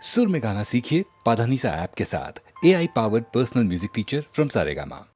सुर में गाना सीखिए पाधानीसा ऐप के साथ। AI powered personal music teacher from Saregama.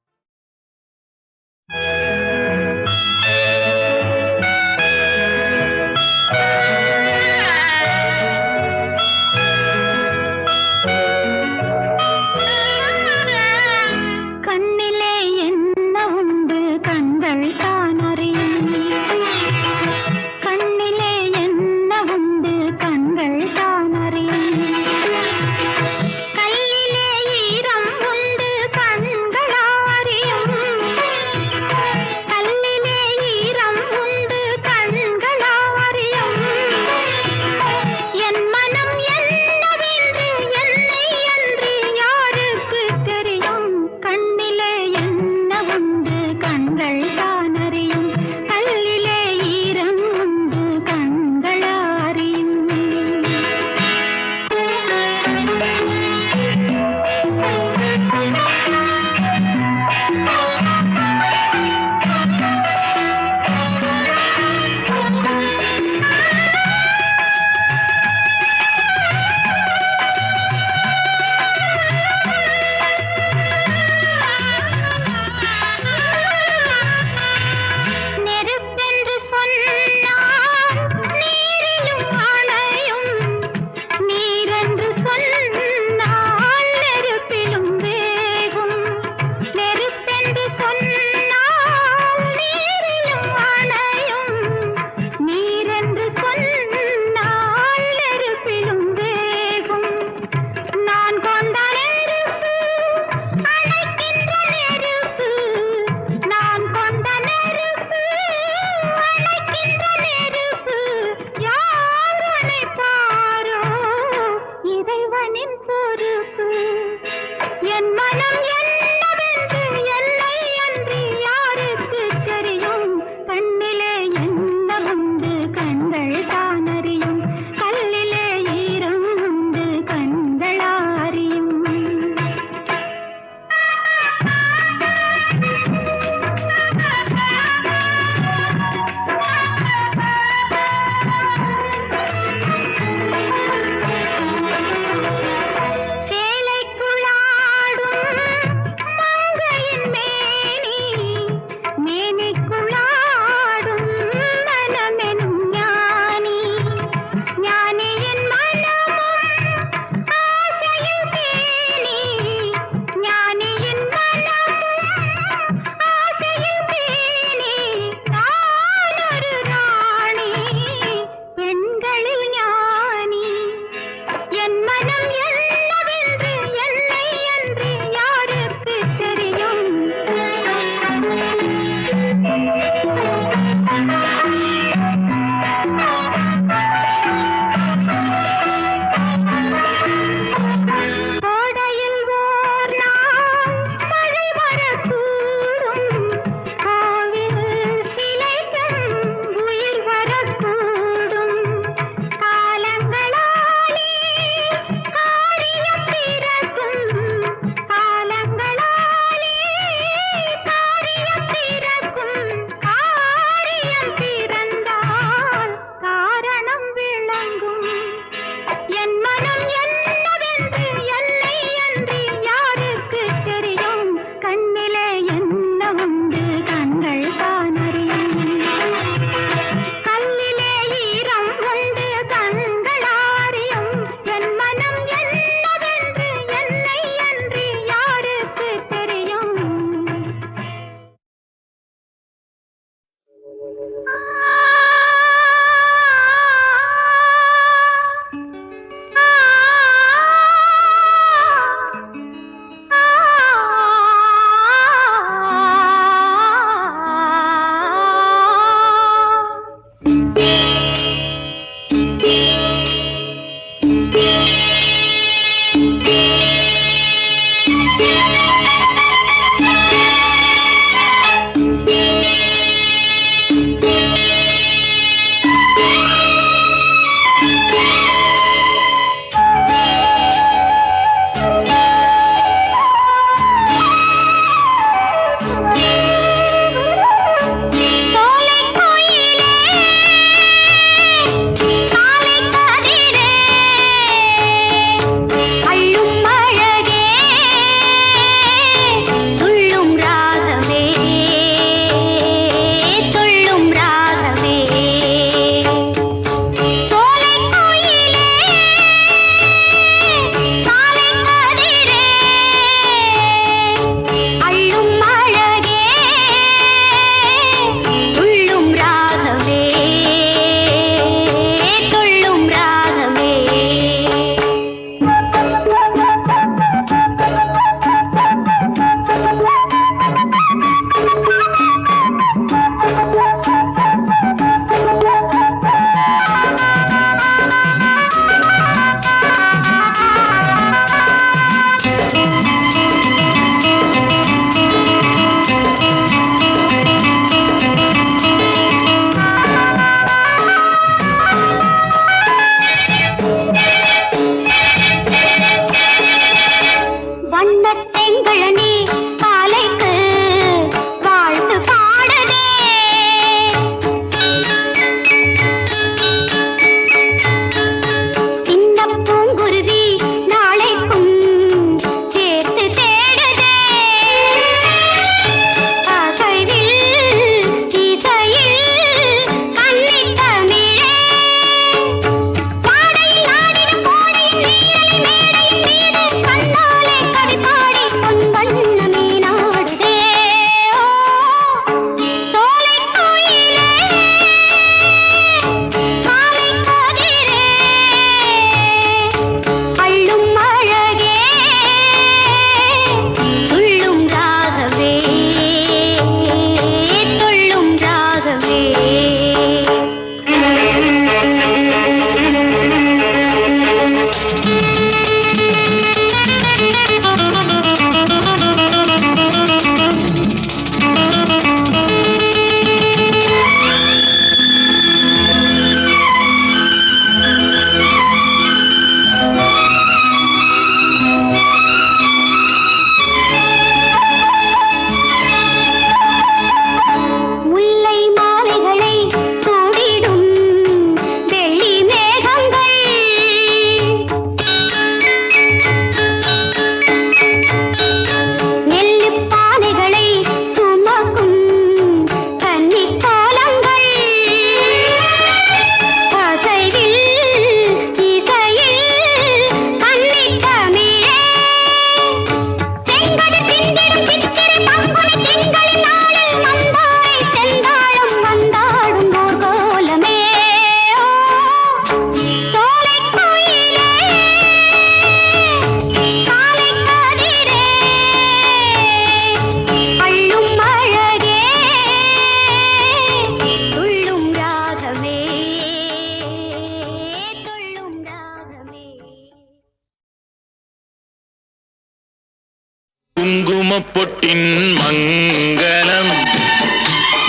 குங்குமப்பொட்டின் மங்களம்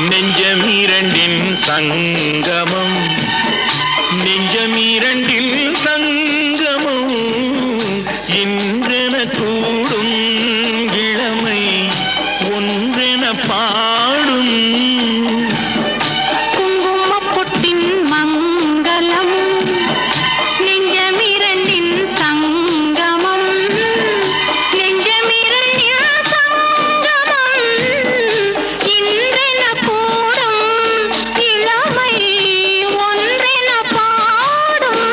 நெஞ்சமீரண்டின் சங்கமம் நெஞ்சமீரண்டில் சங்கமம் இன்றென கூடும் இளமை ஒன்றென பாடும் குங்குமப்பொட்டின் மங்களம் நெஞ்சமிரண்டின் சங்கமம் நெஞ்சமிரண்டின் சங்கமம் இன்றென கூடும் இளமை ஒன்றென பாடும்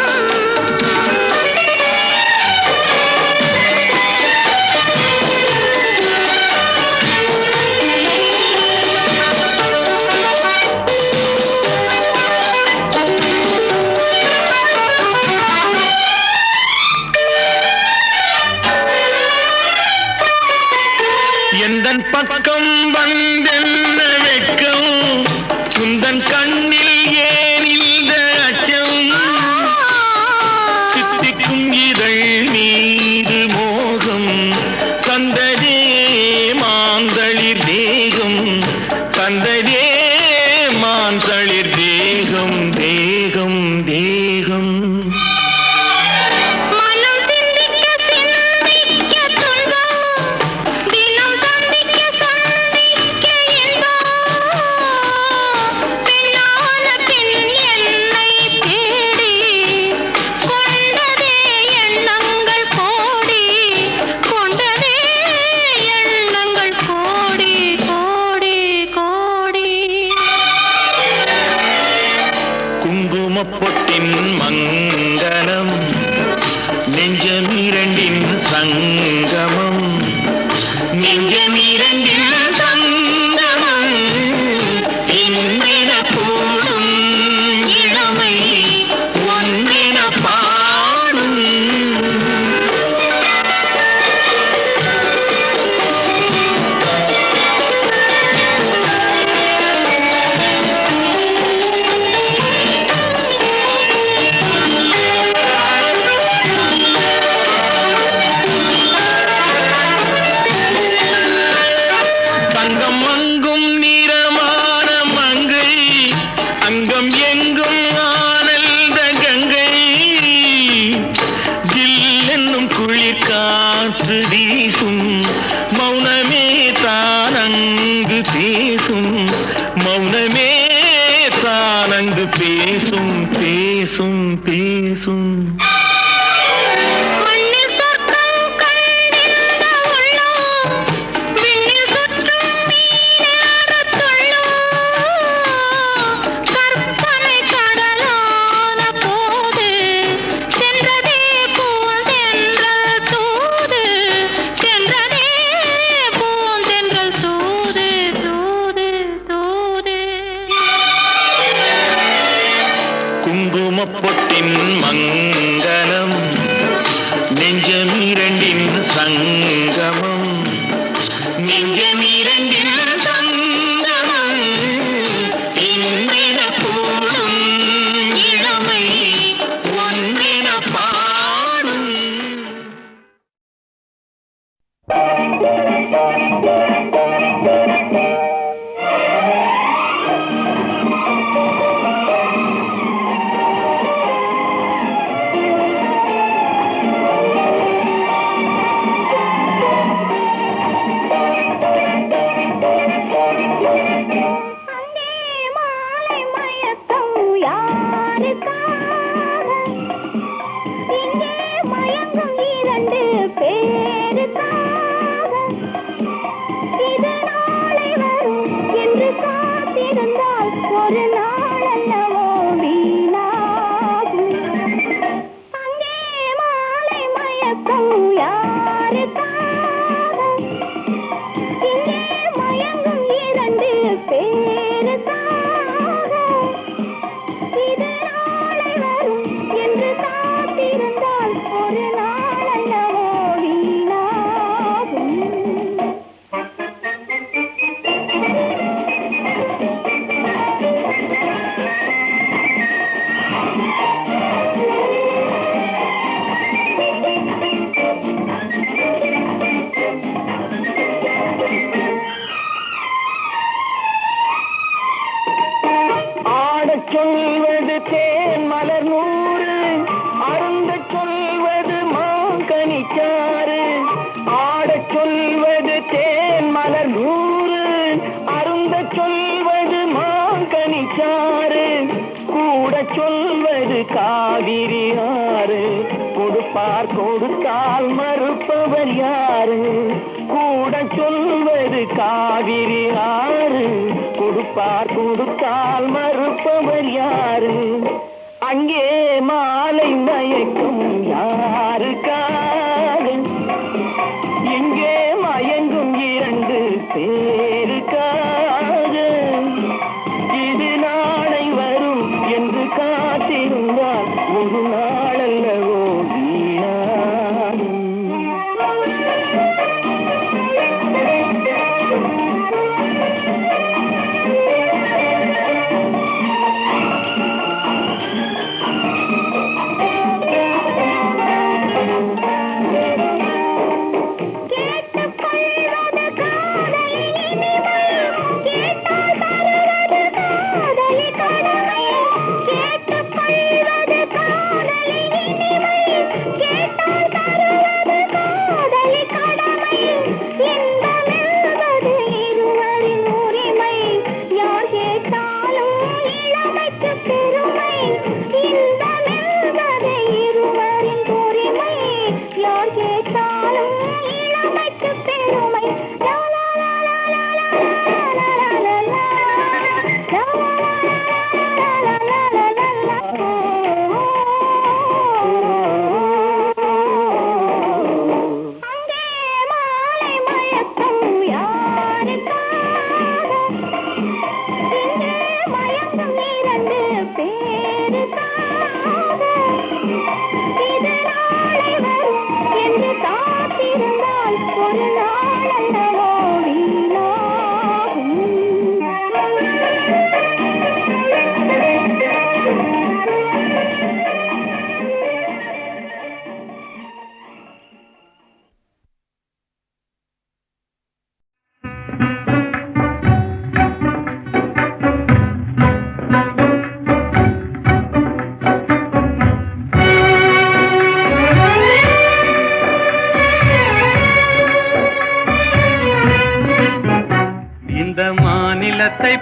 எந்தன் பக்கம் வந்தென்ன வெட்கம் உந்தன் கண்ணில் ஏன் இந்த அச்சம் சித்திக்கும் இதழ் மீது மோகம் தந்ததே மாந்தளிர் தேகம் தந்ததே மாந்தளிர் தேகம் தேகம் தேகம் மனம் சிந்திக்க சிந்திக்க துன்பம் தினம் சந்திக்க சந்திக்க இன்பம் பெண்ணான பெண் என்னை தேடி கொண்டதே எண்ணங்கள் கோடி கொண்டதே எண்ணங்கள் கோடி கோடி கோடி குங்குமப்பொட்டின் மங்களம் நெஞ்சமீரண்டின் சங்கமம் நெஞ்சமீரண்டின் சங்கமம் இன்றென கூடும் இளமை ஒன்றென பாடும் தங்கம் அங்கும் நிறமான மங்கை அங்கம் எங்கும் ஆனந்த கங்கை ஜில் என்னும் குளிர் காற்று வீசும் மௌனமே தானங்கு பேசும் மௌனமே தானங்கு பேசும் பேசும் பேசும் மண்ணில் சொர்க்கம் கண்டிருந்த உள்ளம் விண்ணில் சுற்றும் மீனேறத் துள்ளும் கற்பனை கடலான போது சென்றதே பூந்தென்றல் தூது சென்றதே பூந்தென்றல் தூது தூது தூது குங்குமப்பொட்டின் மங்களம் நெஞ்சமீரண்டின் சங்கமம் நெஞ்சமீரண்டின் சங்கமம் இன்றென கூடும் இளமை ஒன்றென பாடும் கொடுத்தால் மறுப்பவர் யாரு? கூட சொல்வது காவிரி ஆறு. கொடுத்தால் மறுப்பவர் யாரு? அங்கே மாலை மயக்கம் யாருக்காக? இங்கே மயங்கும் இரண்டு பேருக்காக. இது நாளை வரும் என்று காத்திருந்தால் ஒரு நாளல்லவோ வீணாகும்.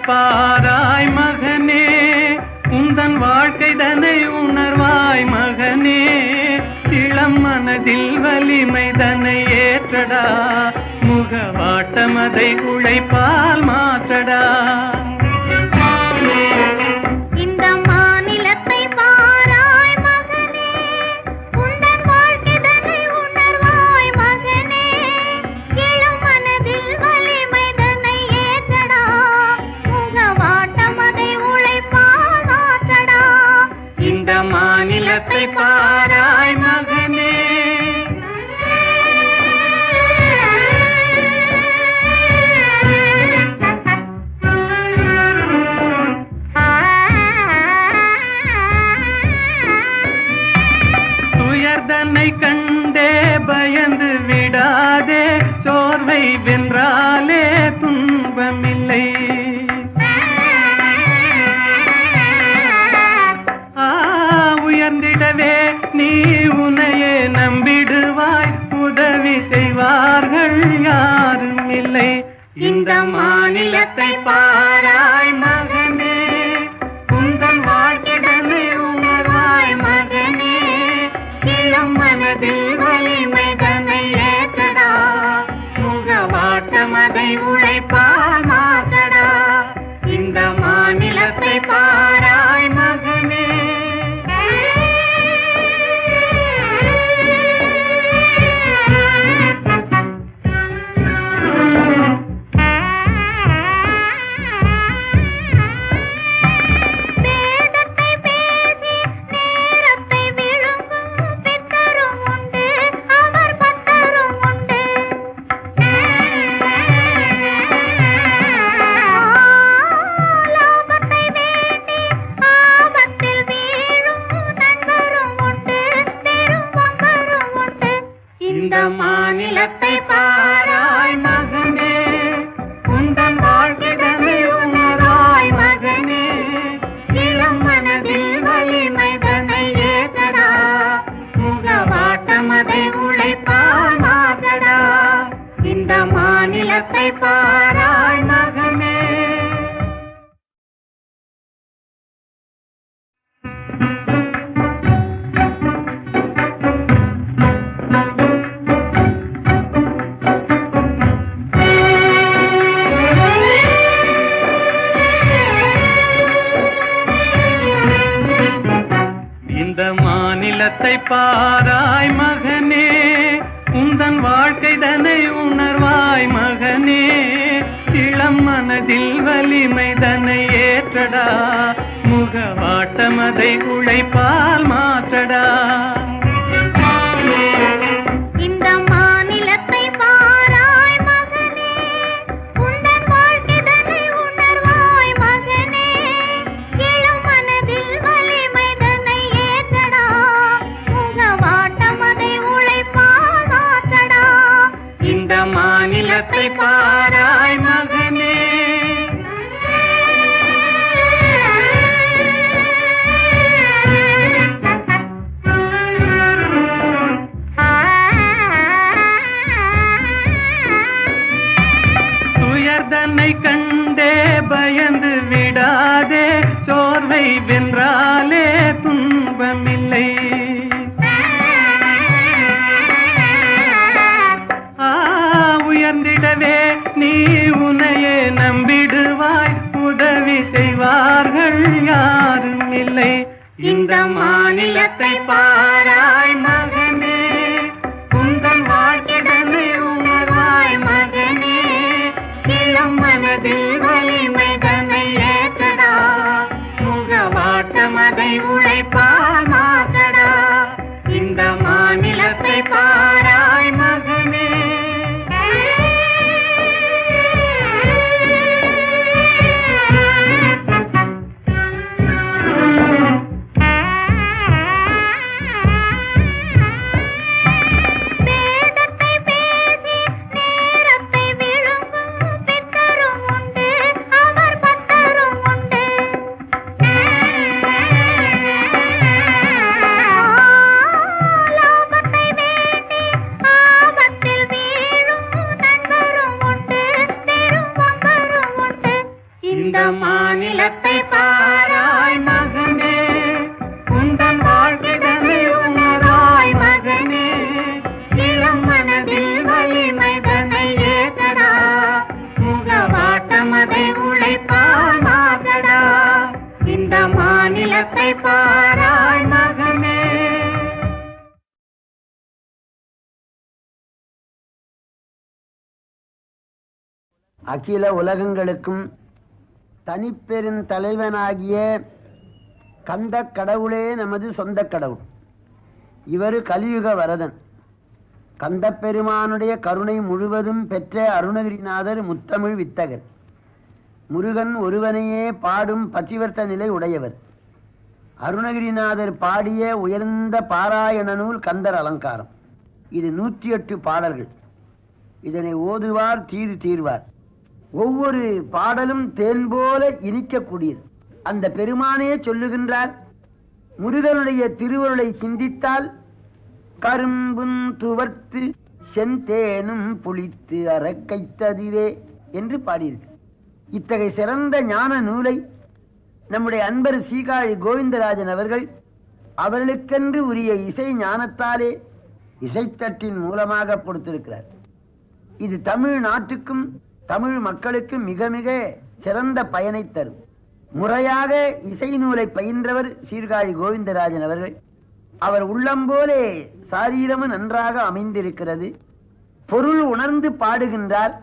பாராய் மகனே, உந்தன் வாழ்க்கைதனை உணர்வாய் மகனே. இளம் மனதில் வலிமைதனை ஏற்றடா, முகவாட்டமதை உழைப்பால் மாற்றடா. இந்த மாநிலத்தை பாராய் மகனே, உந்தன் வாழ்க்கைதனை உணர்வாய் மகனே. இளம் மனதில் வலிமைதனை ஏற்றடா, முகவாட்டமதை உழைப்பால் மாற்றடா. இந்த மாநிலத்தை பாராய் மகனே. துயர்தனை கண்டே பயந்து விடாதே, சோர்வை வென்றாலே துன்பமில்லை. உயர்ந்திடவே நீ உன்னையே நம்பிடுவாய், உதவி செய்வார்கள் யாரும் இல்லை. இந்த மாநிலத்தை பாராய் மகனே, உந்தன் வாழ்க்கைதனை உணர்வாய் மகனே. இளம் மனதில் வலிமைதனை ஏற்றடா, முகவாட்டமதை உழைப்பால் மாற்றடா. இந்த மாநிலத்தை பாராய் மகனே. இந்த மாநிலத்தை பாராய் மகனே, உந்தன் வாழ்க்கைதனை உணராய் மகனே. இளம் மனதில் வலிமைதனை ஏற்றடா, முகவாட்டமதை உழைப்பால் மாற்றடா. இந்த மாநிலத்தை பாராய் மகனே. பாராய் மகனே, உந்தன் வாழ்க்கை தன்னை உணர்வாய் மகனே, இளம் மனதில் வலிமை தன்னை ஏற்றடா, முகவாட்டமதை உழைப்பால் மாற்றடா. இந்த மாநிலத்தை பாராய் மகனே, உந்தன் வாழ்க்கைதனை உணர்வாய் மகனே, இளம் மனதில் வலிமை தன்னை ஏற்றடா, முகவாட்டம் அதை உழைப்பால் மாற்றடா. இந்த மாநிலத்தை பாராய் மகனே. துயர்தன்னை கண்டே பயந்து விடாதே, சோர்வை வென்றாலே துன்பமில்லை. உயர்ந்திடவே நீ உன்னையே நம்பிடுவாய், உதவி செய்வார்கள் யாரும் இல்லை. இந்த மாநிலத்தை பாராய் மகனே, உந்தன் வாழ்க்கைதனை உணர்வாய் மகனே, இளம் மனதில் வலிமை தன்னை ஏற்றடா, முகவாட்டம் அதை உழைப்பால் மாற்றடா. இந்த மாநிலத்தை பாராய் மகனே. வேதத்தை பேசி நேரத்தை விழுங்கும் பித்தரும் உண்டு, அவர் பக்தரும் உண்டு. லாபத்தை வேண்டி ஆபத்தில் வீழும் நண்பரும் உண்டு, பெரும் பம்பரும் உண்டு. இந்த மாநிலத்தை பாராய் மகனே, உந்தன் வாழ்க்கைதனை உணராய் மகனே, இளம் மனதில் வலிமை தன்னை ஏற்றடா, முகவாட்டம் அதை உழைப்பால் மாற்றடா. இந்த மாநிலத்தை பாராய் மகனே. அகில உலகங்களுக்கும் தனிப்பெரும் தலைவனாகிய கந்த கடவுளே நமது சொந்த கடவுள். இவர் கலியுக வரதன். கந்த பெருமானுடைய கருணை முழுவதும் பெற்ற அருணகிரிநாதர் முத்தமிழ் வித்தகர். முருகன் ஒருவனையே பாடும் பதிவர்த்த நிலை உடையவர். அருணகிரிநாதர் பாடிய உயர்ந்த பாராயண நூல் கந்தர் அலங்காரம். இது 108 பாடல்கள். இதனை ஓதுவார் தீர்வார். ஒவ்வொரு பாடலும் தேன் போல இனிக்கக்கூடியது. அந்த பெருமானே சொல்லுகின்றார், முருகனுடைய திருவருளை சிந்தித்தால் கரும்பும் துவர்த்து செந்தேனும் புளித்து அறக்கைத்ததிவே என்று பாடியிருக்கு. இத்தகைய சிறந்த ஞான நூலை நம்முடைய அன்பர் சீகாழி கோவிந்தராஜன் அவர்கள் அவர்களுக்கென்று உரிய இசை ஞானத்தாலே இசைத்தட்டின் மூலமாக கொடுத்திருக்கிறார். இது தமிழ் நாட்டுக்கும் தமிழ் மக்களுக்கு மிக மிக சிறந்த பயனை தரும். முறையாக இசை நூலை பயின்றவர் சீர்காழி கோவிந்தராஜன் அவர்கள். அவர் உள்ளம் போலே சாரீரமும் நன்றாக அமைந்திருக்கிறது. பொருள் உணர்ந்து பாடுகின்றார்.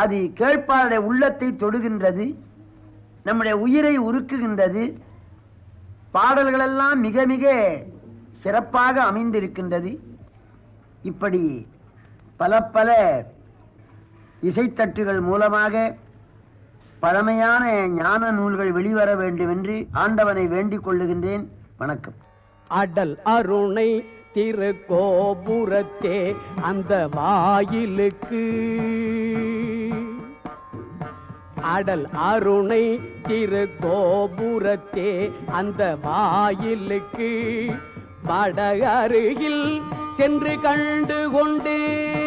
அது கேட்பாருடைய உள்ளத்தை தொடுகின்றது, நம்முடைய உயிரை உருக்குகின்றது. பாடல்களெல்லாம் மிக மிக சிறப்பாக அமைந்திருக்கின்றது. இப்படி பல பல இசைத்தட்டுகள் மூலமாக பழமையான ஞான நூல்கள் வெளிவர வேண்டும் என்று ஆண்டவனை வேண்டிக் கொள்ளுகின்றேன். வணக்கம். அடல் அருணை திருக்கோபுரத்தே அந்த வாயிலுக்கு, அடல் அருணை திருக்கோபுரத்தே அந்த வாயிலுக்கு வட அருகில் சென்று கண்டு கொண்டேன்.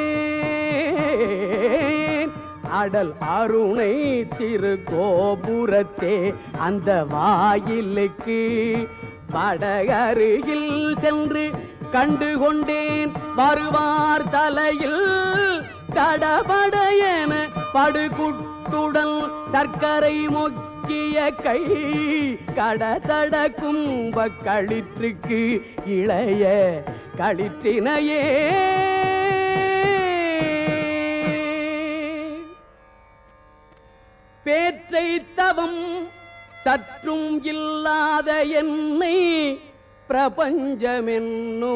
அடல் அருணை திருக்கோபுரத்தே அந்த வாயிலுக்கு வட அருகில் சென்று கண்டு கொண்டேன். வருவார் தலையில் கடபடையென படுகுட்டுடன் சர்க்கரை மொக்க தூக்கிய கை கடதட கும்ப களிற்றுக்கு இளைய களிற்றினையே பேற்றை தவம் சற்றும் இல்லாத என்னை பிரபஞ்சமென்னோ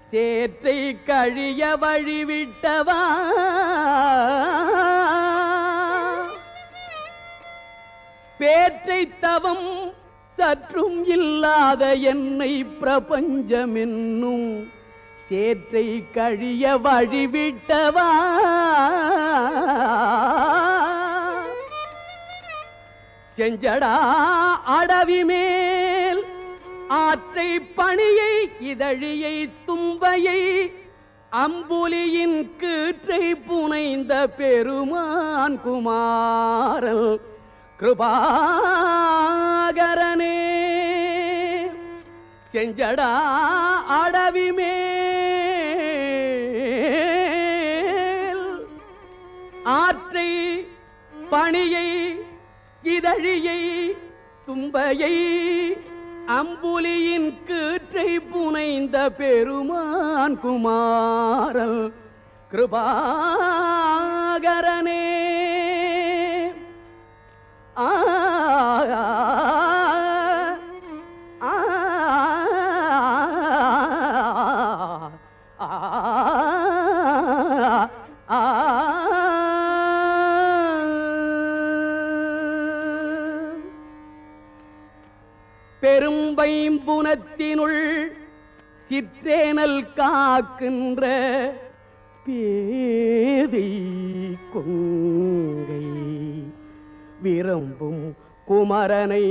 சேற்றை கழிய வழிவிட்டவா பேற்றை தவம் சற்றும் இல்லாத என்னை பிரபஞ்சமென்னும் சேற்றை கழிய வழிவிட்டவா செஞ்சடா அடவி மேல் ஆற்றை பணியை இதழியை தும்பையை அம்புலியின் கீற்றை புனைந்த பெருமான் குமாரல் கிருபாகரனே செஞ்சடா அடவி மேல் ஆற்றை பணியை இதழியை தும்பையை அம்புலியின் கீற்றை புனைந்த பெருமான் குமாரல் கிருபாகரனே ஆ பெரும்பைம்புனத்தினுள் சிற்றேனல் காக்கின்ற பேதை கொங்கை விரும்பும் குமரனை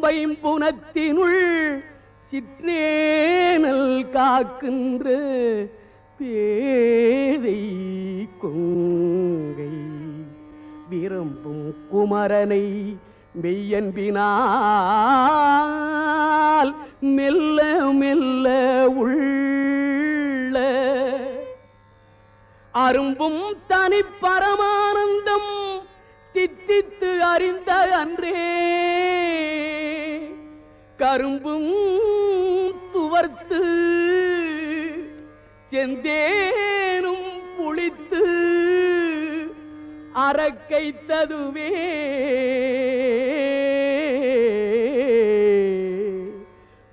பெரும்பைம்புனத்தினுள் சிற்றேனல் காக்கின்ற பேதை கொங்கை விரும்பும் குமரனை மெய்யன்பினால் மெல்ல மெல்ல உள்ள அரும்பும் தனி பரமானந்தம் தித்தித்து அறிந்த அன்றே கரும்பும் துவர்த்து செந்தேனும் புளித்து அரக்கைத்ததுவே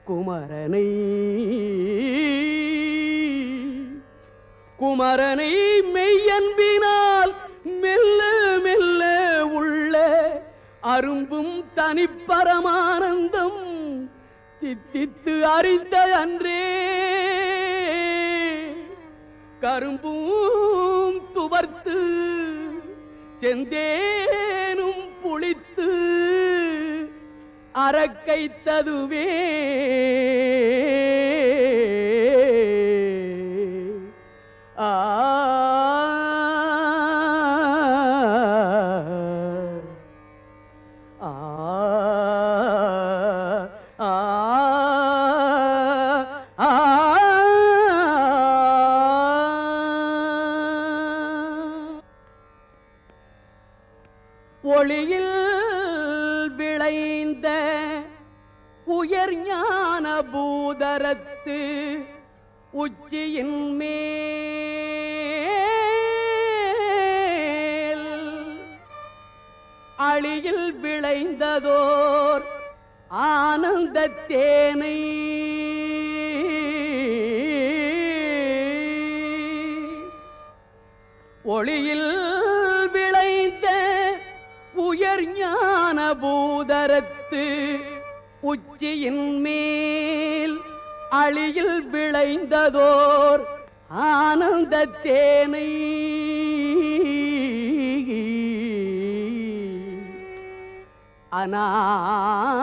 குமரனை குமரனை மெய்யன்பினால் மெல்ல மெல்ல உள்ள அரும்பும் தனிப்பரமானந்தம் தித்தித்து அறிந்த அன்றே கரும்பும் துவர்த்து செந்தேனும் புளித்து அரக்கைத்ததுவே ஆ ஒளியில் விளைந்த உயர் ஞான பூதரத்து உச்சியின் மேல் அழியில் விளைந்ததோர் ஆனந்த தேனை ஒளியில் விளைந்த உயர் ஞான பூதரத்து உச்சியின் மேல் அழியில் விளைந்ததோர் ஆனந்த தேனை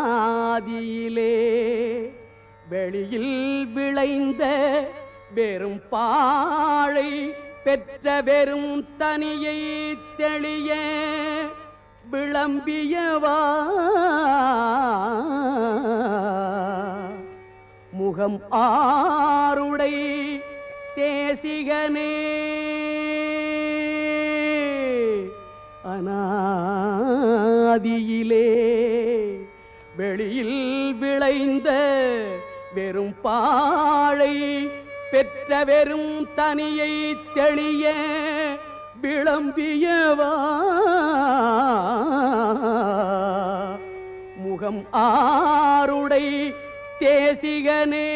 அநாதியிலே வெளியில் விளைந்த வெறும் பாழை பெற்ற வெறும் தனியை தெளிய விளம்பியவா முகம் ஆருடை தேசிகனே அநாதியிலே வெளியில் விளைந்த வெறும் பாழை பெற்ற வெறும் தனியை தெளிய விளம்பியவா முகம் ஆருடை தேசிகனே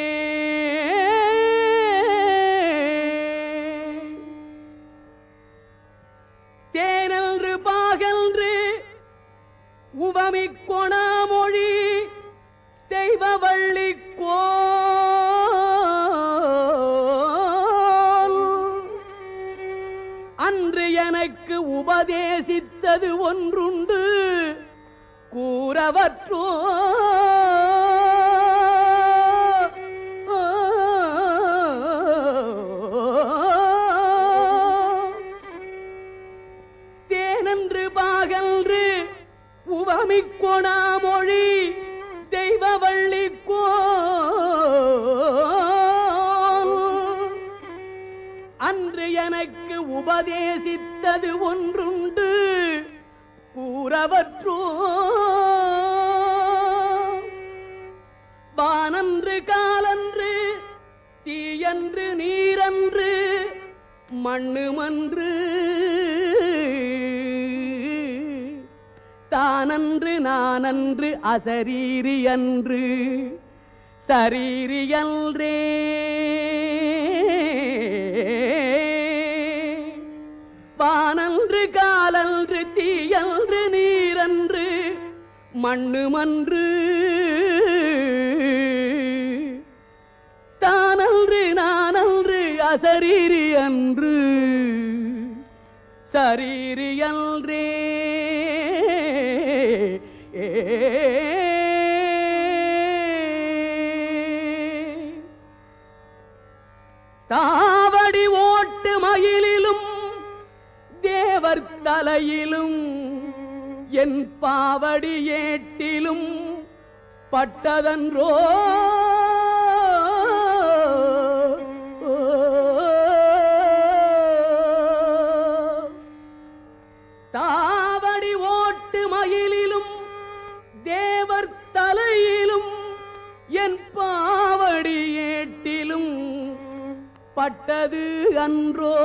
தேனன்று பாகன்று உவமிக் கொணாமொழி தெய்வ வள்ளிக்கோ அன்று எனக்கு உபதேசித்தது ஒன்றுண்டு கூறவற்றோ தேனன்று பாகன்று உவமிக் கொணாமொழி தெய்வ வள்ளிக்கோ அன்று எனக்கு உபதேசித்தது ஒன்றுண்டு கூறவற்றோ வானன்று காலன்று தீயன்று நீரன்று மண்ணுமன்று தானன்று நானன்று அசரீரி அன்று சரீரியன்றே வானன்று காலன்று தீயன்று நீரன்று மண்ணுமன்று தானன்று நானன்று அசரீரி அன்று சரீரியன்றே தாவடி ஓட்டு மயிலிலும் தேவர் தலையிலும் என் பாவடி ஏட்டிலும் பட்டதன்றோ தாவடி ஓட்டு மயிலிலும் தேவர் தலையிலும் என் பாவடி ஏட்டிலும் பட்டது அன்றோ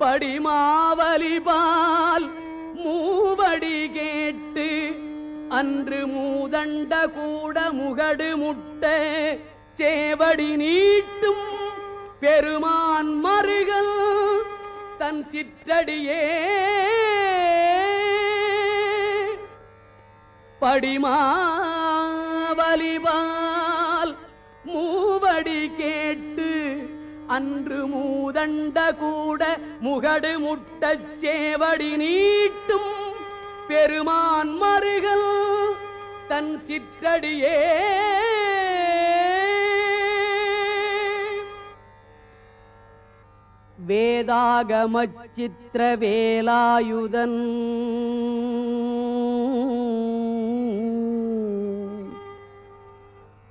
படிமாவலிபால் மூவடி கேட்டு அன்று மூதண்ட கூட முகடு முட்ட சேவடி நீட்டும் பெருமான் மருகல் தன் சிற்றடியே படிமாவலிபால் மூவடி கேட்டு அன்று மூதண்ட கூட முகடு முட்டச் சேவடி நீட்டும் பெருமான் மருகல் தன் சிற்றடியே வேதாகமச் சித்திர வேலாயுதன்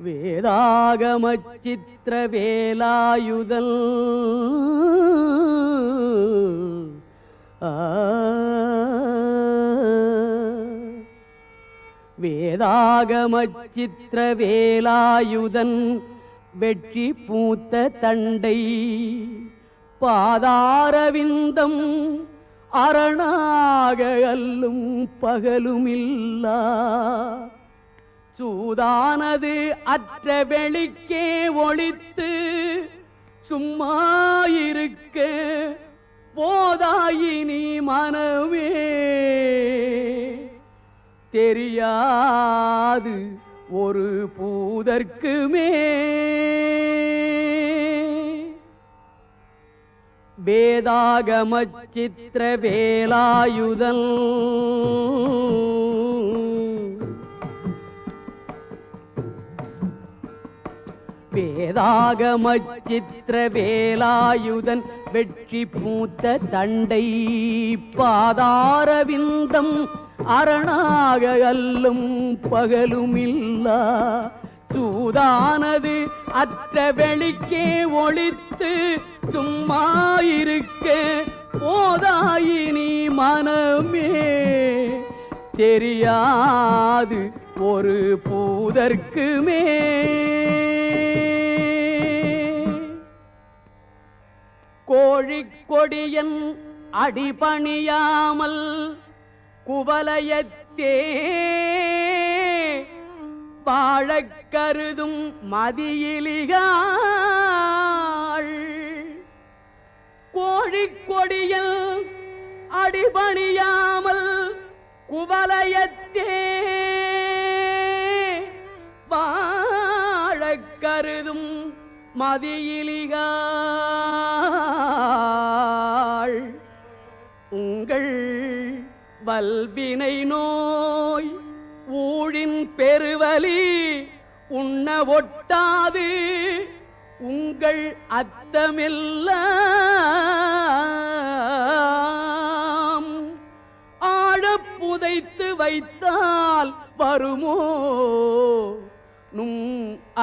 வேதாகமச் சித்திர வேலாயுதல் வேதாகமச் சித்திர வேலாயுதன் வெற்றி பூத்த தண்டை பாதாரவிந்தம் அரணாக அல்லும் பகலுமில்லா சூதானது அற்ற வெளிக்கே ஒளித்து சும்மாயிருக்க போதாயினி மனமே தெரியாது ஒரு பூதற்குமே வேதாகமச் சித்திர வேலாயுதன் வேதாகமச் சித்திர வேலாயுதன் வெற்றி பூத்த தண்டை பாதாரவிந்தம் அரணாக அல்லும் பகலுமில்லா சூதானது அற்ற வெளிக்கே ஒளித்து சும்மா இருக்க போதாயினி மனமே தெரியாது ஒரு பூதற்குமே. கோழிக்கொடியன் அடிபணியாமல் குவலயத்தே வாழக் கருதும் மதியிலிகாள். கோழிக்கொடியல் அடிபணியாமல் குவலயத்தே வாழக் கருதும் மதியிலிகாள். உங்கள் வல்வினை நோய் ஊழின் பெருவலி உண்ண ஒட்டாது உங்கள் அத்தமெல்லாம் ஆழப் புதைத்து வைத்தால் வருமோ நும்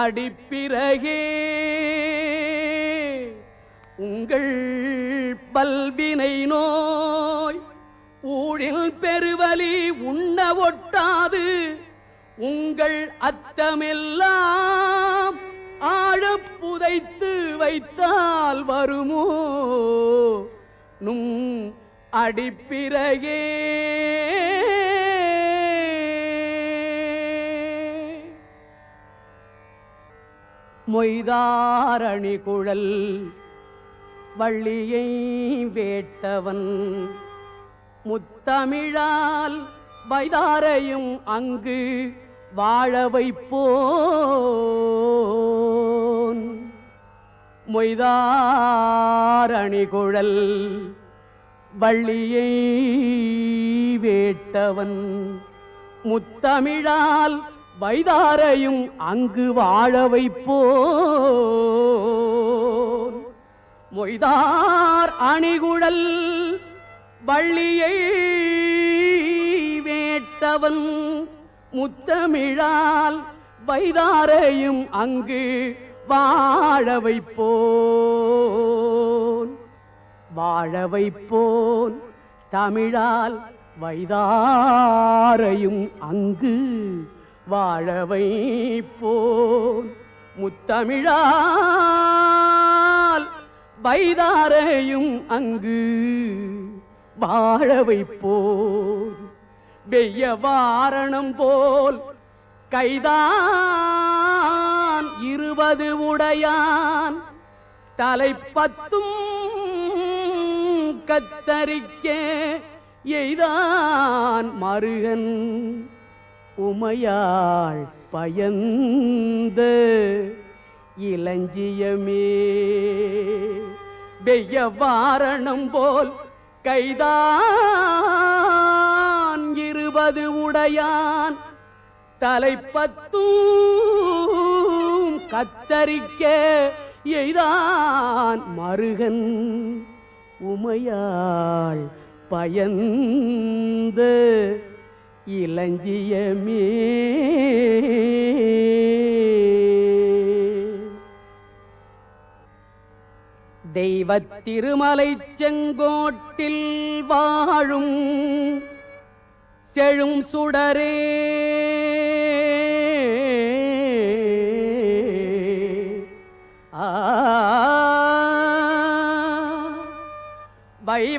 அடிப்பிறகே. உங்கள் பல்வினை நோய் ஊழில் பெருவலி உண்ண ஒட்டாது உங்கள் அத்தமெல்லாம் ஆழப் புதைத்து வைத்தால் வருமோ நும் அடிப்பிறகே. மொய்தாரணி குழல் வள்ளியை வேட்டவன் முத்தமிழால் வைதாரையும் அங்கு வாழ வைப்போன். மொய்தாரணி குழல் வள்ளியை வேட்டவன் முத்தமிழால் வைதாரையும் அங்கு வாழ வைப்போன். மொய்தார் அணிகுழல் வள்ளியை வேட்டவன் முத்தமிழால் வைதாரையும் அங்கு வாழ வைப்போன். வாழ வைப்போன் தமிழால் வைதாரையும் அங்கு வாழ வைப்போன். முத்தமிழால் வைதாரையும் அங்கு வாழ வைப்போன். வெய்ய வாரணம் போல் கைதான் 20 உடையான் தலைப்பத்தும் கத்தரிக்க எய்தான் மருகன் உமையாள் பயந்த இளஞ்சியமே. வெய்ய வாரணம் போல் கைதான் 20 உடையான் தலைப்பத்தும் கத்தரிக்க எய்தான் மருகன் உமையாள் பயந்த இளஞ்சியமே. தெய்வத் திருமலை செங்கோட்டில் வாழும் செழும் சுடரே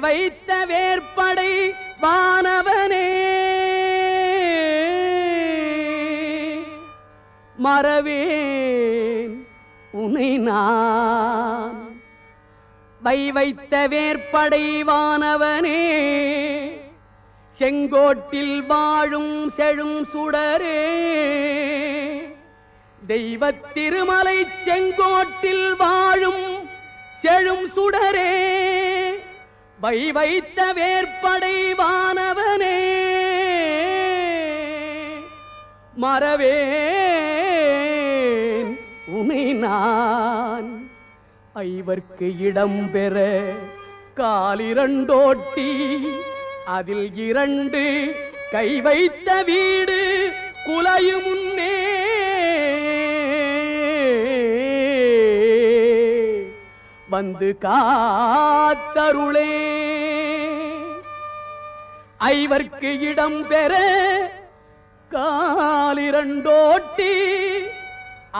வைத்த வேற்படை வானவனே மறவேன் உனை நான். வைத்த வேற்படை வானவனே செங்கோட்டில் வாழும் செழும் சுடரே. தெய்வத் திருமலை செங்கோட்டில் வாழும் செழும் சுடரே வைத்த வேற்படை வானவனே மறவேன் உனை நான். ஐவர்க்கு இடம் பெற காலிரண்டோட்டி அதில் 2 கை வைத்த வீடு குலையும் முன்னே வந்து காத்தருளே. ஐவர்க்கு இடம் பெற காலிரண்டோட்டி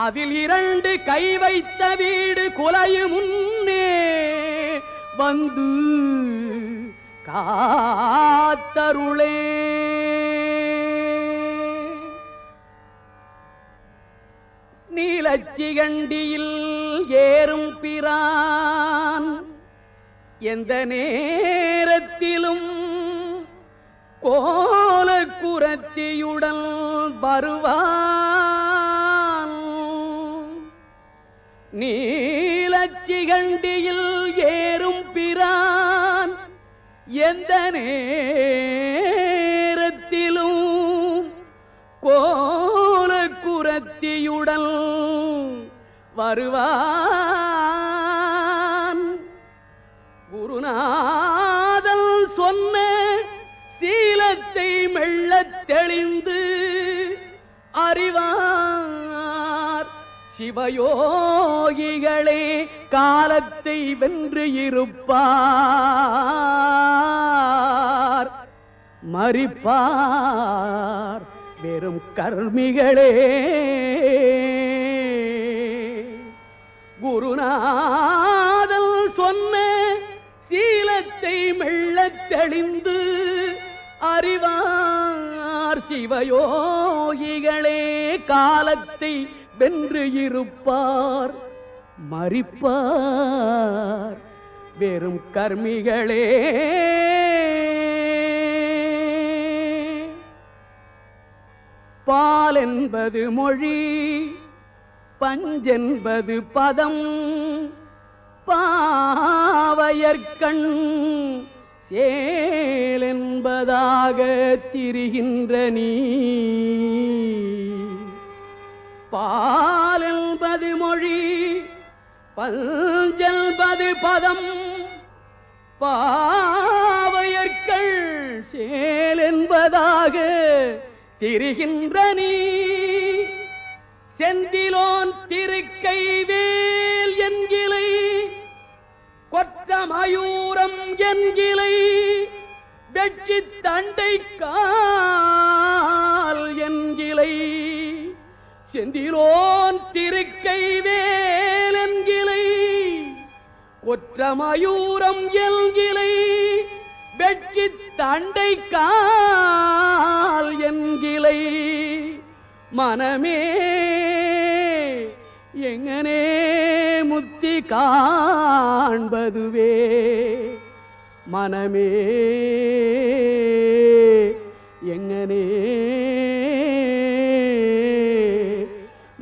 அதில் 2 கை வைத்த வீடு குலையும் முன்னே வந்து காத்தருளே. நீலச்சிகண்டியில் ஏறும் பிரான் எந்த நேரத்திலும் கோலக்குரத்தியுடன் வருவான். நீலச்சிகண்டியில் ஏறும் பிரான் எந்த நேரத்திலும் கோலக்குரத்தியுடன் வருவான். குருநாதல் சொன்ன சீலத்தை மெல்லத் தெளிந்து அறிவார். சிவயோகிகளே காலத்தை வென்று இருப்பார். மரிப்பார் வெறும் கர்மிகளே. குருநாதல் சொன்ன சீலத்தை மெல்லத் தெளிந்து அறிவார். சிவயோகிகளே காலத்தை வென்று இருப்பார். மரிப்பார் வெறும் கர்மிகளே. பால் என்பது மொழி, பஞ்சென்பது பதம், பாவையர்கண் சேலென்பதாக திரிகின்ற நீ. பால் என்பது மொழி, பஞ்சென்பது பதம், பாவையர்கள் சேலென்பதாக திரிகின்ற நீ. செந்திலோன் திருக்கை வேல் என்கிலை, கொற்ற மயூரம் என்கிலை, வெற்றி தண்டை கால் என்கிலை. செந்திலோன் திருக்கை வேல் என்கிலை, கொற்ற மயூரம் என்கிலை, வெற்றி தண்டை கால் என்கிலை. மனமே எங்கனே முத்தி காண்பதுவே. மனமே எங்கனே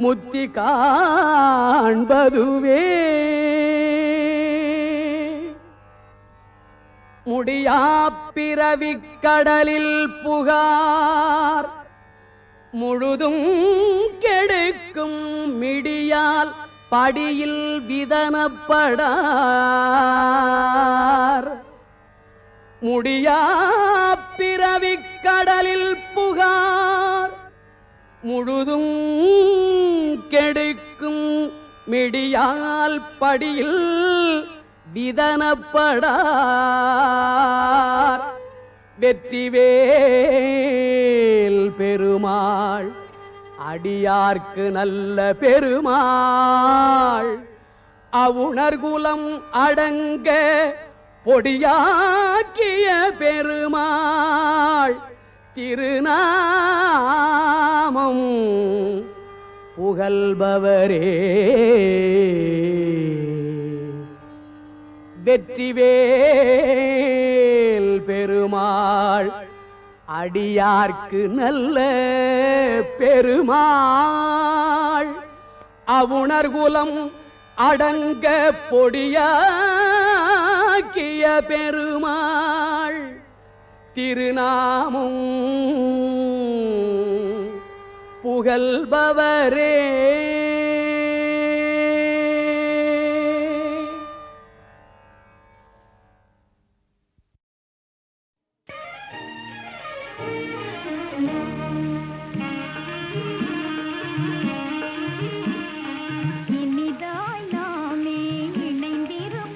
முத்தி காண்பதுவே. முடியா பிறவிக் கடலில் புகார் முழுதும் கெடுக்கும் மிடியால் படியில் விதனப்படார். முடியா பிறவிக் கடலில் புகார் முழுதும் கெடுக்கும் மிடியால் படியில் விதனப்படார். வெற்றிவேல் பெருமாள் அடியார்க்கு நல்ல பெருமாள். அவுணர்குலம் அடங்க பொடியாக்கிய பெருமாள். திருநாமம் புகழ்பவரே. வெற்றிவேல் பெருமாள் அடியார்க்கு நல்ல பெருமாள். அவுணர்குலம் அடங்க பொடியாக்கிய பெருமாள். திருநாமம் புகழ்பவரே. இனிதாய் நாமே இணைந்திருப்போம்.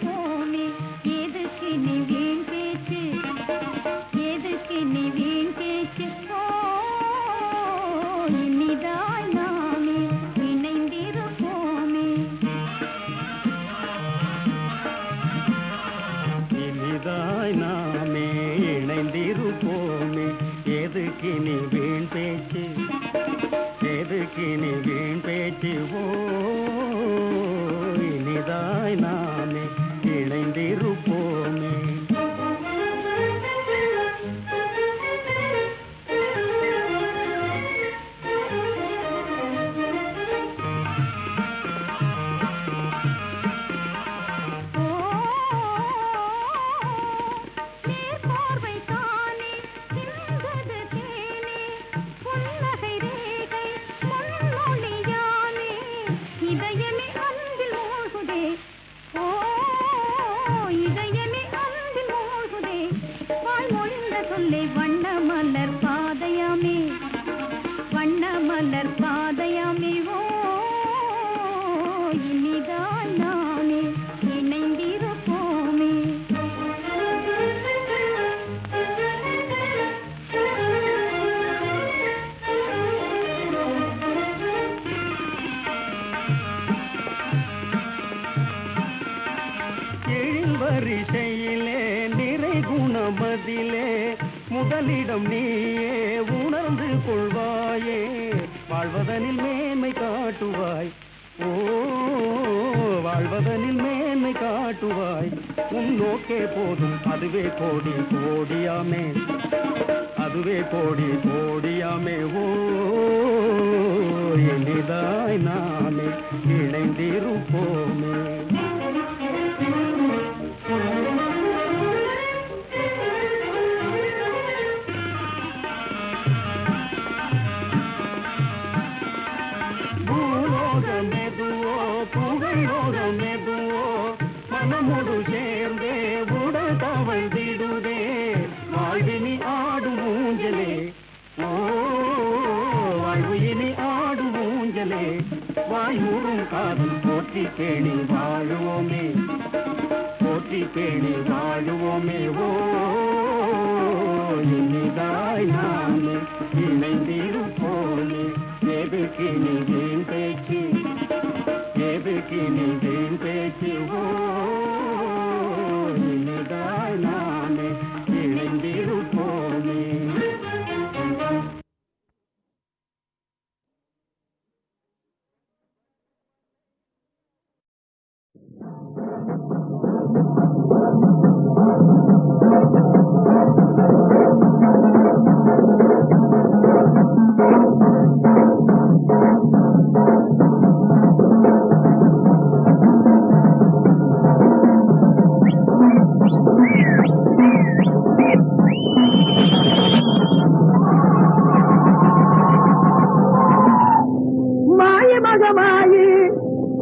எதுக்கினி வீண் பேச்சுவோ இனிதாய் நாமே இணைந்திருப்போமே. வண்ண மலர் பாதையாமே வண்ண மலர் பாதையாமே ஓ இனிதான் நாமே இணைந்திருப்போமே. வரிசையிலே நிறை குணமதிலே முதலிடம் நீயே உணர்ந்து கொள்வாயே. வாழ்வதனில் மேன்மை காட்டுவாய் ஓ வாழ்வதனில் மேன்மை காட்டுவாய். உன் நோக்கே போதும் அதுவே கோடி கோடியாமே அதுவே கோடி கோடியாமே ஓ இனிதாய் நாமே இணைந்திருப்போமே. பூலோகமெதுவோ புகையோகமெதுவோ மனமுடு சேர்ந்தே உடல் தவழ்ந்திடுதே. வாழ்வினி ஆடும் ஊஞ்சலே ஓ வாழ்வு இனி ஆடும் ஊஞ்சலே. வாய்மூறும் காதல் போற்றி பேணி வாழுவோமே போற்றி பேணி வாழுவோமே ஓ இனிதாய் நாமே இணைந்திருப்போமே. எதுக்கினி வீண் பேச்சு எதுக்கினி வீண் பேச்சு ஓ இனிதாய் நாமே இணைந்திருப்போமே.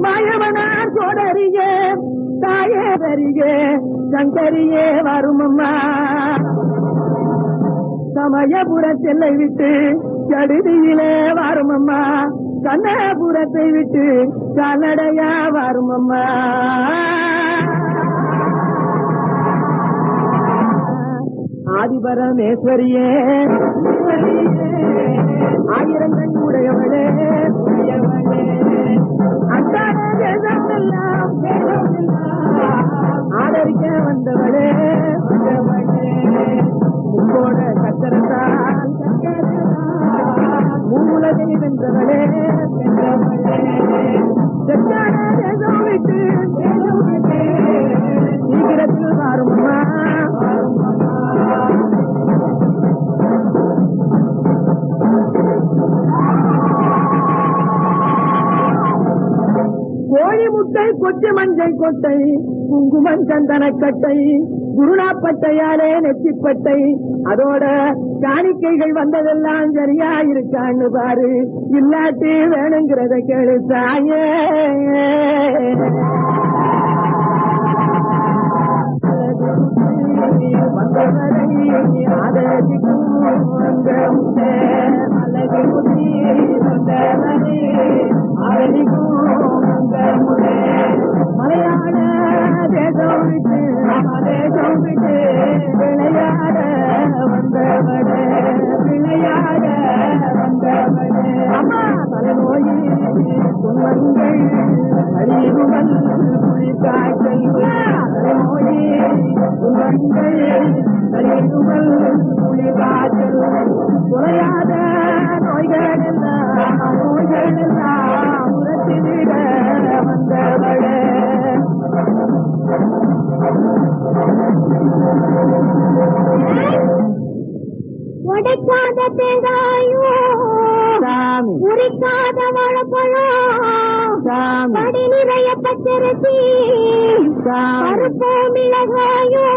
மாயவனார் தொடரியே தாயே தரியே சங்கரியே வருமம்மா. சமயபுர செல்லை விட்டு சடுதியிலே வருமம்மா. கண்ணபுரத்தை விட்டு கால்நடையா வருமம்மா. ஆதிபரமேஸ்வரியே ஆயிரம் கண் உடையவளே உடையவளே. ஆதரிக்க வந்தவளே வந்தவளே. முக்கோட சக்கரத்தால் மூலகை வென்றவளே வென்றவளே. விட்டு சீக்கிரத்தில் வாருமம்மா கோழி முட்டை கொச்சு மஞ்சள் கொட்டை குங்குமம் சந்தனக்கட்டை குருணாப்பட்டையாலே நெத்திப்பட்டை அதோட காணிக்கைகள் வந்ததெல்லாம் சரியா இருக்கான்னு பாரு. இல்லாட்டி வேணுங்கிறத கேளு தாயே. வந்தவரை ஆதரிக்கும் அழகு முத்தி வந்தவரை ஆதரிக்கும் மலையாள தேசம் விட்டு தேசம் விட்டு விளையாட வந்தவட விளையாட வந்தவட அம்மா தலைநோயில் துன்பங்கள் அறிவுகள் குளிர்காய்ச்சல் தலைநோயில் துன்பங்கள் அறிவுகள் குளிர்காய்ச்சல் குறையாத நோய்கள் எல்லாம் உறவுகள் எல்லாம் உரத்திவிட வந்தவளே உடைக்காத தேங்காயோ சாமி உரிக்காத வாழைப்பழம் சாமி படி நிறைய பச்சரிசி சாமி பருப்போ மிளகாயோ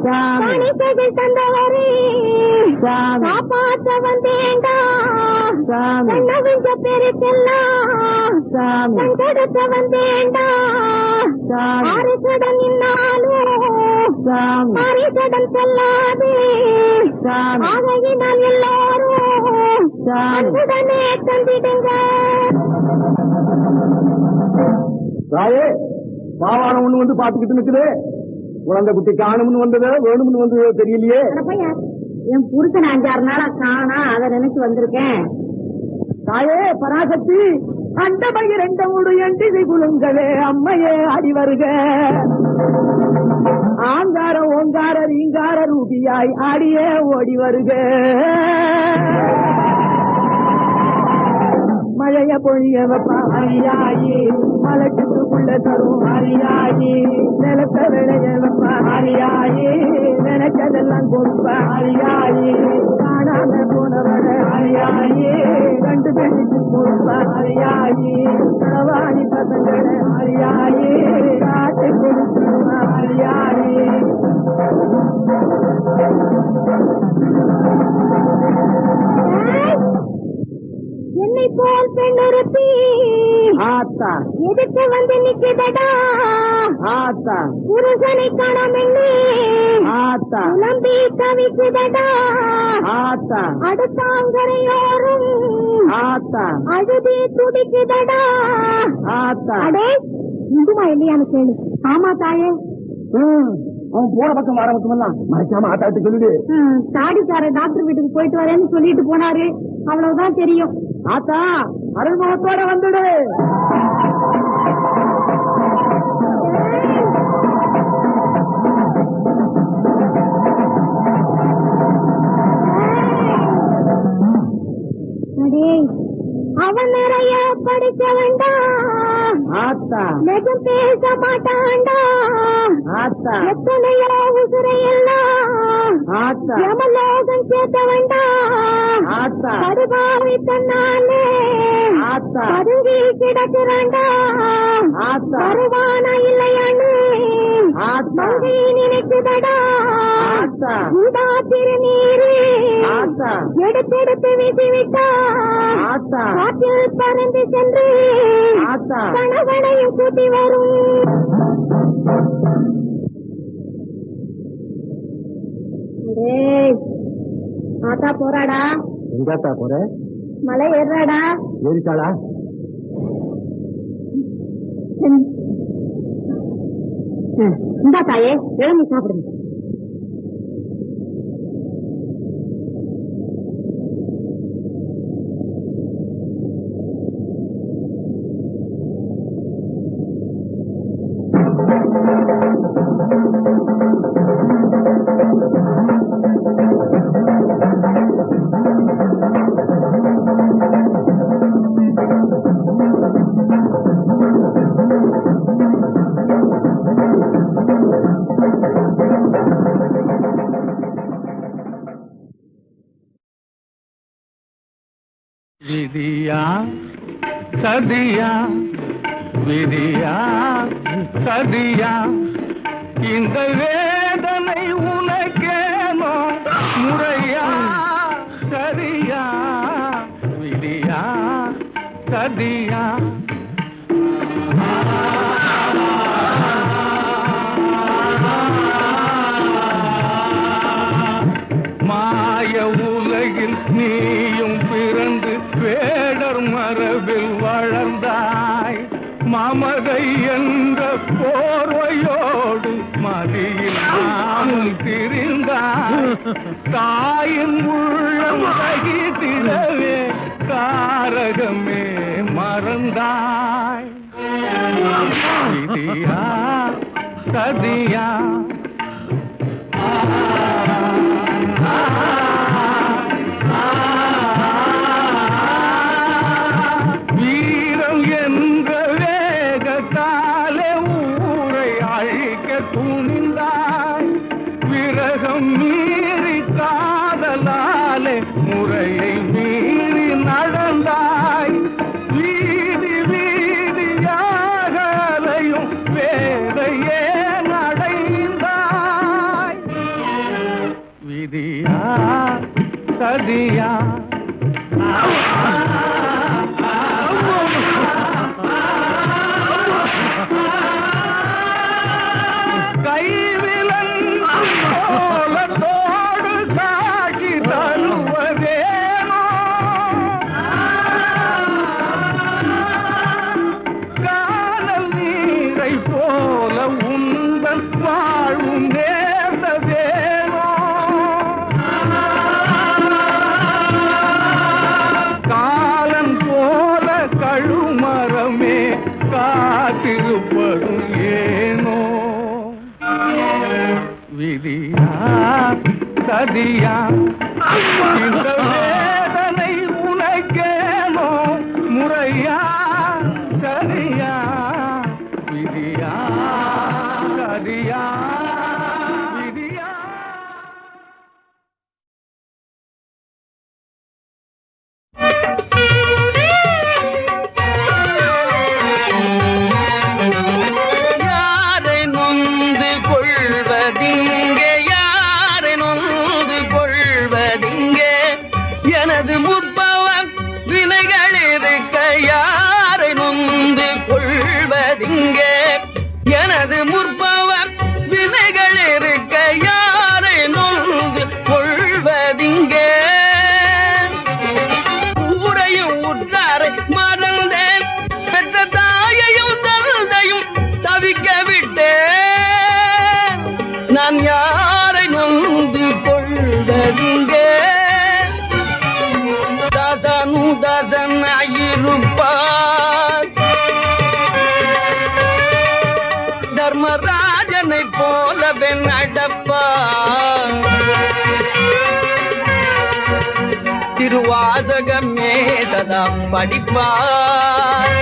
சாமி கணிசைகள் தந்தவரே சாமி காப்பாற்ற வந்தேண்டா சாமி கண்ணவிஞ்ச பெருக்கெல்லாம் சாமி கண்டெடுத்த வந்தேண்டா சாமி ஆறுகடன் இன்னாலும் சாமி மறிகடன் செல்லாதே சாமி ஆகையினால் எல்லாரும் சாமி அன்புடனே தந்திடுங்க ராயே பாவாரம் ஒண்ணு வந்து பாத்துக்கிட்டு நிக்குது. குழந்தை குட்டி காணும்னு வந்தது வேணும்னு வந்தது தெரியலையே. என் புருஷன் 5-6 நாளா காணா அதை நினைச்சு வந்திருக்கேன். தாயே பராசக்தி அந்த பகிரண்ட முடு எண்டிசை குலுங்கவே அம்மையே அடி வருக ஆங்கார ஓங்கார ரீங்கார ரூபியாய் ஆடியே ஓடி வருக மழைய பொழிய வைப்பா அரியாயி மலட்டுக்குள்ள தரும் அரியாயி நிலத்த விளைய வைப்பா அரியாயி நினைச்சதெல்லாம் கொடுப்பா அரியாயி காணாம போனவர அரியாயி கண்டு பிடிச்சு கொடுப்பா அரியாயி களவாணி பசங்களை அரியாயி காட்டு கொடுத்துருவா அரியாயி என்னை போல் பெண்ணுறுத்தி ஆத்தா எதுக்கு வந்து நிக்குதடா ஆத்தா புருஷனை காணாமென்னு ஆத்தா புலம்பி தவிக்குதடா ஆத்தா அடுத்தாங்கரையோரும் ஆத்தா அழுதி துடிக்குதடா ஆத்தா அடே இந்துமா இல்லையான்னு கேளு. ஆமா தாயே. அவன் போன பக்கம் வர பக்கம் எல்லாம் மறைக்காம ஆட்டாட்டு சொல்லிடு. தாடிக்கார டாக்டர் வீட்டுக்கு போயிட்டு வரேன்னு சொல்லிட்டு போனாரு. அவ்வளவுதான் தெரியும். ஆத்தா அருள்முகத்தோட வந்துடு அடே அவன் நிறைய படிக்க வேண்டாம் ஆத்தா நிஜம் பேச மாட்டான்டா ஆத்தா எத்தனையோ உசுரையெல்லாம் ஆத்தா யமலோகம் சேர்த்த வேண்டாம் ஆத்தா கடுகாவை தன்னாலே ஆத்தா பதுங்கி கிடக்குறாண்டா ஆத்தா வருவானா இல்லையான்னு ஆத்தா மங்கை நினைக்குதடா ஆத்தா உதா திருநீரு ஆத்தா எடுத்தெடுத்து வீசிவிட்டா ஆத்தா காற்றில் பறந்து சென்று ஆத்தா கணவனையும் கூட்டி வரும். ஆத்தா போறாடா எங்காத்தா போற? மலை ஏறாடா ஏறிட்டாளா? இந்தா தாயே எழுந்து சாப்பிடுங்க. விதியா சதியா விதியா சதியா இந்த வேதனை உனக்கேனோ முறையா சரியா விதியா சதியா மாய உலகில் நீயும் பிறந்து வேடர் மரபில் வளர்ந்தாய் மமதை என்ற போர்வையோடு மதியில் நாமும் திரிந்தாய் தாயின் உள்ளம் தகித்திடவே காரகமே மறந்தாய் விதியா சதியா சதியா இந்த வேதனை உனக்கேனோ முறையா சரியா விதியா சதியா விதியா. யாரை நொந்து கொள்வதிங்கே யாரை நொந்து கொள்வதிங்கே எனது முற்பவம் வினைகள் இருக்க யாரை நொந்து கொள்வதிங்கே எனது முற்பவம் வினைகள் இருக்க யாரை நொந்து கொள்வதிங்கே ஊரையும் உற்றாரை மறந்தேன் பெற்ற தாயையும் தந்தையும் தவிக்க விட்டேன் நான் யாரை நொந்து கொள்வதிங்கே தாசனு தாசனாயிருப்பார் தர்மராஜனை போலவே நடப்பார் திருவாசகமே சதா படிப்பார்